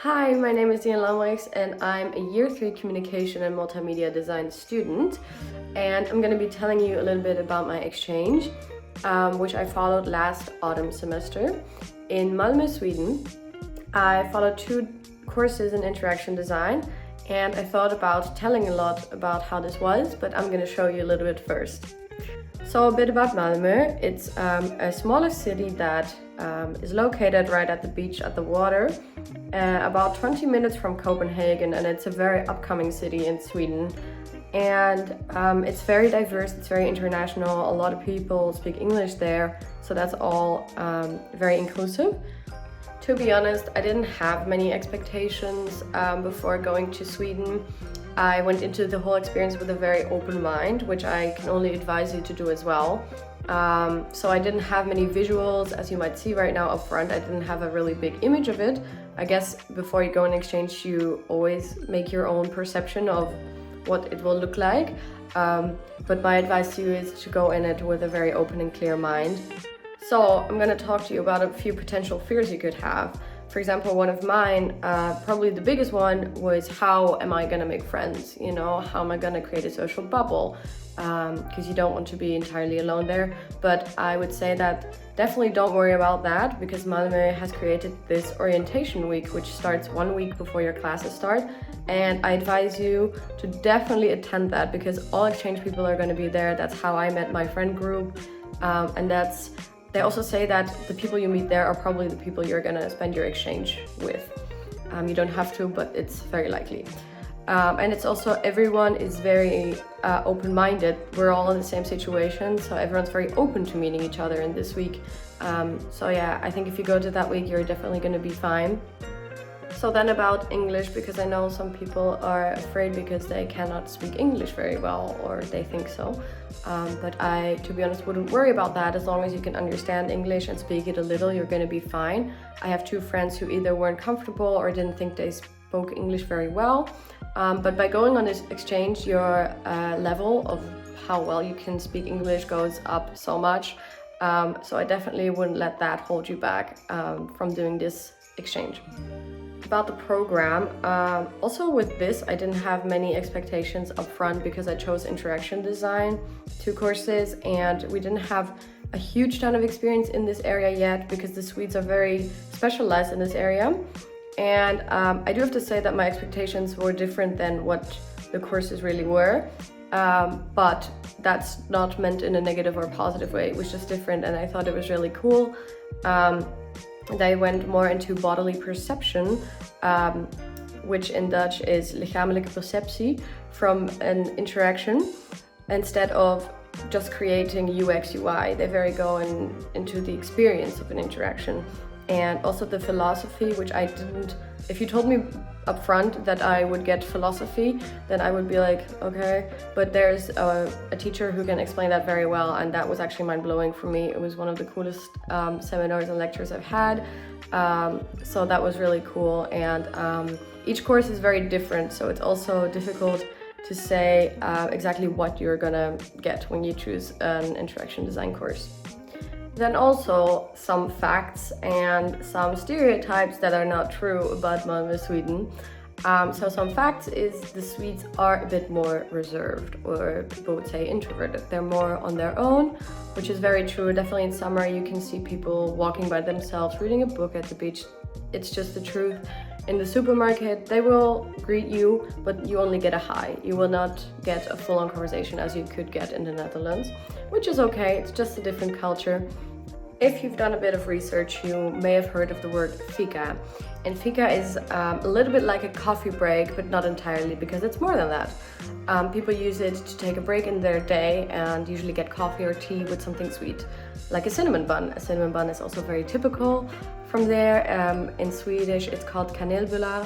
Hi, my name is Digna Lambrichts and I'm a Year 3 Communication and Multimedia Design student, and I'm going to be telling you a little bit about my exchange, which I followed last autumn semester in Malmo, Sweden. I followed 2 courses in interaction design, and I thought about telling a lot about how this was, but I'm going to show you a little bit first. So a bit about Malmo. It's a smaller city that is located right at the beach, at the water, about 20 minutes from Copenhagen, and it's a very upcoming city in Sweden. And it's very diverse, it's very international, a lot of people speak English there, so that's all very inclusive. To be honest, I didn't have many expectations before going to Sweden. I went into the whole experience with a very open mind, which I can only advise you to do as well. So I didn't have many visuals, as you might see right now up front. I didn't have a really big image of it. I guess before you go on exchange, you always make your own perception of what it will look like. But my advice to you is to go in it with a very open and clear mind. So I'm going to talk to you about a few potential fears you could have. For example, one of mine, probably the biggest one, was how am I gonna make friends? You know, how am I gonna create a social bubble? Because you don't want to be entirely alone there. But I would say that definitely don't worry about that, because Malmo has created this orientation week, which starts 1 week before your classes start. And I advise you to definitely attend that, because all exchange people are gonna be there. That's how I met my friend group, They also say that the people you meet there are probably the people you're gonna spend your exchange with. You don't have to, but it's very likely. And it's also, everyone is very open-minded. We're all in the same situation, so everyone's very open to meeting each other in this week. So yeah, I think if you go to that week, you're definitely gonna be fine. So then about English, because I know some people are afraid because they cannot speak English very well, or they think so. But I, to be honest, wouldn't worry about that. As long as you can understand English and speak it a little, you're going to be fine. I have 2 friends who either weren't comfortable or didn't think they spoke English very well. But by going on this exchange, your level of how well you can speak English goes up so much. So I definitely wouldn't let that hold you back from doing this exchange. About the program, also with this, I didn't have many expectations up front because I chose interaction design, 2 courses, and we didn't have a huge ton of experience in this area yet because the Swedes are very specialized in this area. And I do have to say that my expectations were different than what the courses really were, but that's not meant in a negative or positive way. It was just different, and I thought it was really cool. They went more into bodily perception, which in Dutch is lichamelijke perceptie, from an interaction, instead of just creating UX UI. They very go into the experience of an interaction. And also the philosophy, which I didn't, if you told me up front that I would get philosophy, then I would be like, okay, but there's a teacher who can explain that very well, and that was actually mind-blowing for me. It was one of the coolest seminars and lectures I've had, so that was really cool. And each course is very different, so it's also difficult to say exactly what you're gonna get when you choose an interaction design course. Then also some facts and some stereotypes that are not true about Malmo, Sweden. So some facts is the Swedes are a bit more reserved, or people would say introverted. They're more on their own, which is very true. Definitely in summer you can see people walking by themselves, reading a book at the beach. It's just the truth. In the supermarket, they will greet you, but you only get a hi. You will not get a full-on conversation as you could get in the Netherlands, which is okay. It's just a different culture. If you've done a bit of research, you may have heard of the word fika. And fika is a little bit like a coffee break, but not entirely, because it's more than that. People use it to take a break in their day and usually get coffee or tea with something sweet, like a cinnamon bun. A cinnamon bun is also very typical from there. In Swedish, it's called kanelbullar.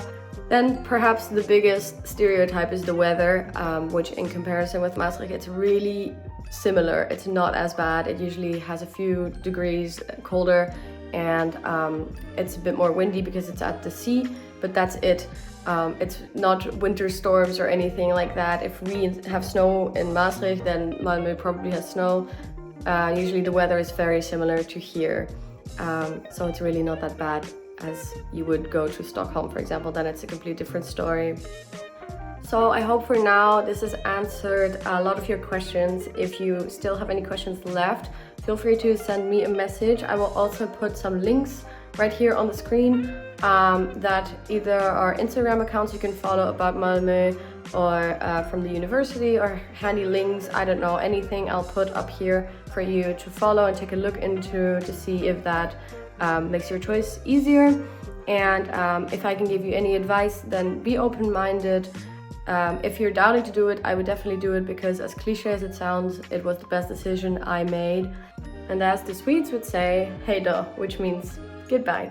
Then perhaps the biggest stereotype is the weather, which in comparison with Maastricht, it's really similar. It's not as bad. It usually has a few degrees colder, and it's a bit more windy because it's at the sea, but that's it. It's not winter storms or anything like that. If we have snow in Maastricht, then Malmo probably has snow. Usually the weather is very similar to here, so it's really not that bad. as you would go to Stockholm, for example. Then it's a completely different story. So I hope for now this has answered a lot of your questions. If you still have any questions left, feel free to send me a message. I will also put some links right here on the screen that either are Instagram accounts you can follow about Malmo, or from the university, or handy links, I don't know, anything I'll put up here for you to follow and take a look into to see if that makes your choice easier. And if I can give you any advice, then be open-minded. If you're doubting to do it, I would definitely do it, because as cliche as it sounds, it was the best decision I made. And as the Swedes would say, hej då, which means goodbye.